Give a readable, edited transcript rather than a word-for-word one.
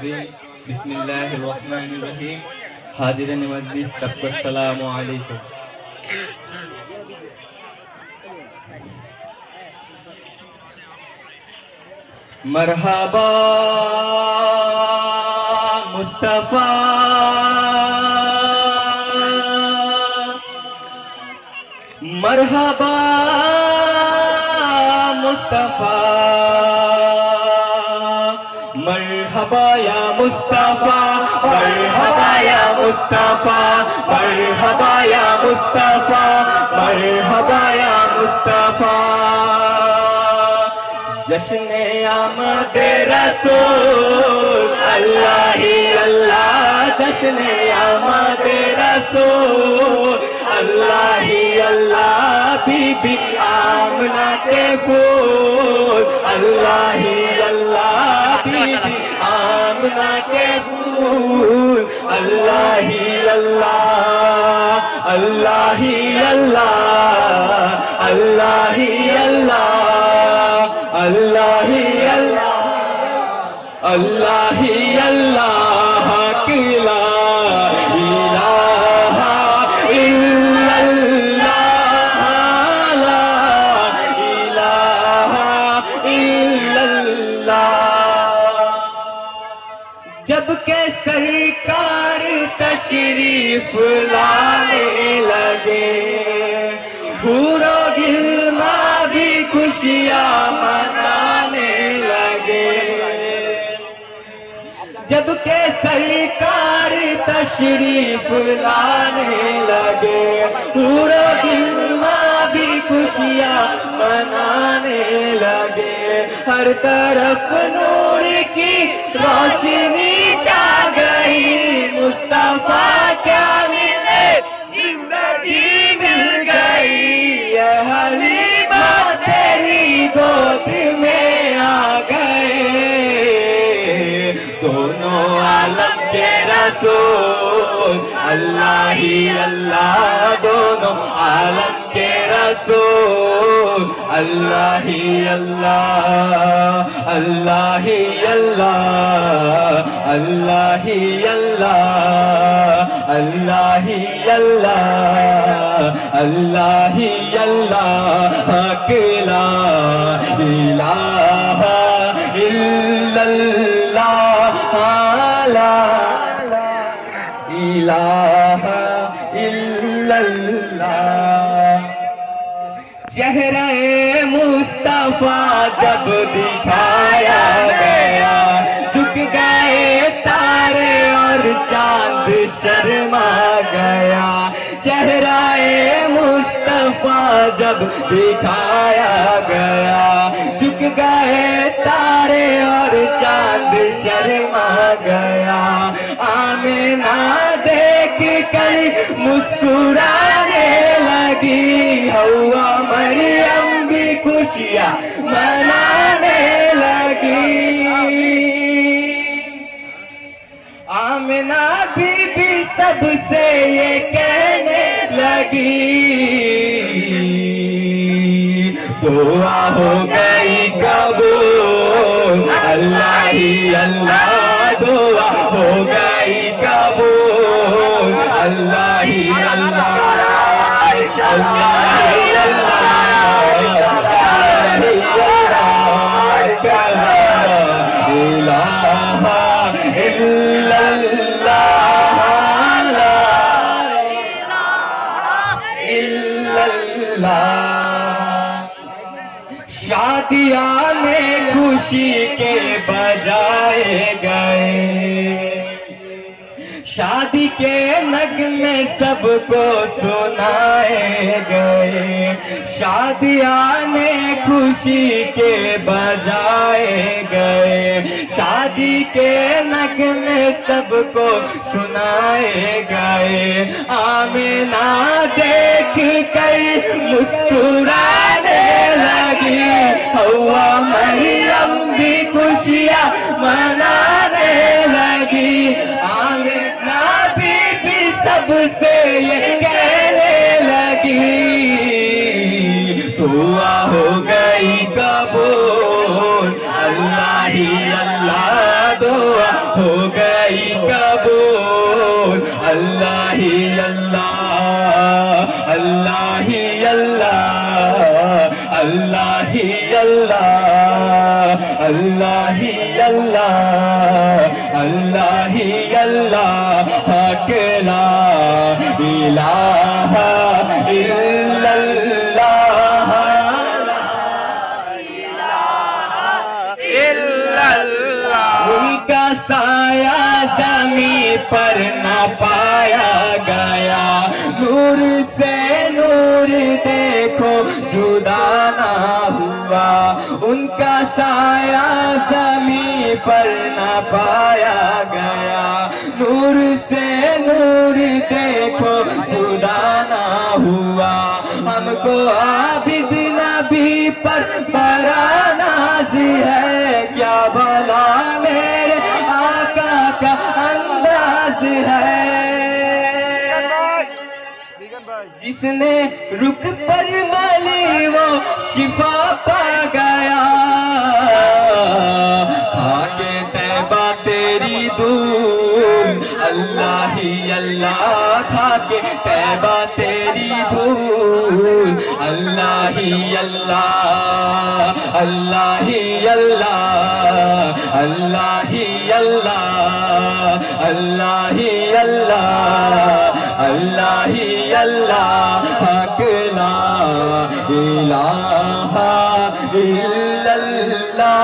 बिस्मिल्लाहिर्रहमानिर्रहीम। हाजिर मजलिस सबको अस्सलामु अलैकुम। मरहबा मुस्तफा मरहबा मुस्तफा मरहबा या मुस्तफा मरहबा या मुस्तफा मरहबा या मुस्तफा मरहबा या मुस्तफा जश्ने आमद रसूल अल्लाह ही अल्लाह जश्ने आमद रसूल अल्लाह ही अल्लाह बीबी आमना के फूल अल्लाह ही अल्लाह बीबी आमना के फूल अल्लाह ही अल्लाह अल्लाह ही अल्लाह अल्लाह ही अल्लाह अल्लाह ही अल्लाह अल्लाह ही अल्लाह की ला इलाहा इल्लल्लाह ला इलाहा इल्लल्लाह। जब के सरकार तशरीफ लाने लगे पूरा गिलमा भी खुशियाँ मनाने लगे। जब के सरकार तशरीफ लाने लगे पूरा गिलमा भी खुशियाँ मनाने लगे। हर तरफ नूर की रोशनी छा गई मुस्तफा क्या मिले जिंदगी मिल गई। यह हलीमा तेरी गोद में आ गए दोनों आलम के रसूल अल्लाह ही अल्लाह दोनों आलम के रसूल अल्लाह ही अल्लाह अल्लाह ही अल्लाह अल्लाह ही अल्लाह अल्लाह ही अल्लाह अल्लाह ही अल्लाह ला इलाहा इल्लल्लाह ला इलाहा इल्लल्लाह। चेहरे मुस्तफा जब दिखाया गया झुक गए तारे और चांद शर्मा गया। चेहराए मुस्तफा जब दिखाया गया झुक गए तारे और चांद शर्मा गया। आमिना देख कर मुस्कुराने लगी हवा मरियम भी खुशियाँ मनाने लगी। आमिना बीबी सबसे ये कहने लगी दुआ हो गई कबूल अल्लाह ही अल्लाह दुआ हो गई कबूल अल्लाह ही अल्लाह अल्लाह ही शादियाँ में खुशी के बजाए गए शादी के नगमे सबको सुनाए गए। शादियाँ में खुशी के बजाए गए शादी के नगमे सबको सुनाए गए। आमिना देख कर मुस्कुराने लगी हवा मरियम भी खुशियाँ मनाने लगी। आमिना बीबी सबसे ये कहने लगी दुआ हो गई कबूल अल्लाह ही अल्लाह दुआ हो गई कबूल। अल्लाह ही अल्लाह, अल्लाह ही अल्लाह, अल्लाह ही अल्लाह, अल्लाह ही अल्लाह, अल्लाह ही अल्लाह। हक ला इलाहा इल्लल्लाह, उनका साया ज़मीं पर न पाया गया। नूर से नूर देखो जुदा ना हुआ, उनका साया ज़मीं पर न पाया गया। नूर से नूर देखो जुदा ना हुआ। हमको आबिद नबी पर बड़ा नाज है, क्या भला मेरे आका का अंदाज है। जिसने रुख पर मली वो शिफा पा गया। आके तैबा तेरी धूल, अल्लाह ही अल्लाह, खाके तैबा तेरी धूल। अल्लाह ही अल्लाह, अल्लाह ही अल्लाह, अल्लाह ही अल्लाह, अल्लाह ही अल्लाह, अल्लाह ही अल्लाह। हक ला इलाहा इल्लल्लाह।